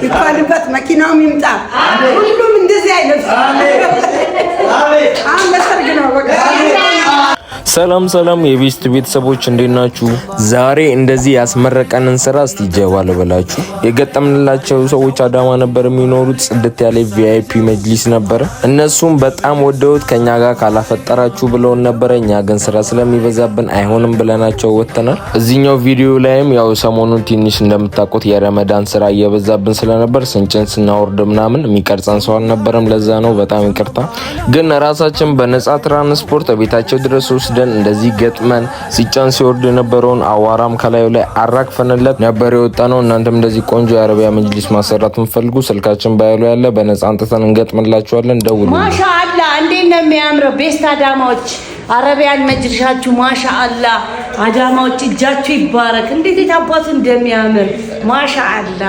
ይኳልበት መኪናውም ይምጣ ሁሉም እንደዚህ አይነት አሜን ለሰርግ ነው በቃ ሰላም የቤስት ቤተሰቦች እንዴት ናችሁ? ዛሬ እንደዚህ ያስመረቀንን ስራ እስቲ ጀባ ልበላችሁ። የገጠምንላቸው ሰዎች አዳማ ነበር የሚኖሩት። ጽድት ያለ ቪአይፒ መጅሊስ ነበር። እነሱም በጣም ወደውት ከኛ ጋር ካላፈጠራችሁ ብለውን ነበር። እኛ ግን ስራ ስለሚበዛብን አይሆንም ብለናቸው ወጥተናል። እዚህኛው ቪዲዮ ላይም ያው ሰሞኑን ትንሽ እንደምታውቁት የረመዳን ስራ እየበዛብን ስለነበር ስንጭን ስናወርድ ምናምን የሚቀርጸን ሰው አልነበረም። ለዛ ነው በጣም ይቅርታ። ግን ራሳችን በነጻ ትራንስፖርት ቤታቸው ድረስ ወስደን እንደዚህ ገጥመን ሲጫን ሲወርድ የነበረውን አዋራም ከላዩ ላይ አራክፈንለት ነበር የወጣነው። እናንተም እንደዚህ ቆንጆ የአረቢያ መጅሊስ ማሰራት የምትፈልጉ ስልካችን ባይሉ ያለ በነፃ አንጥተን እንገጥምላችኋለን። ደውሉ። ማሻአላ እንዴት ነው የሚያምረው! ቤስት አዳማዎች አረቢያን መጅሊሳችሁ ማሻአላ። አዳማዎች እጃችሁ ይባረክ። እንዴት የታባቱ እንደሚያምር ማሻአላ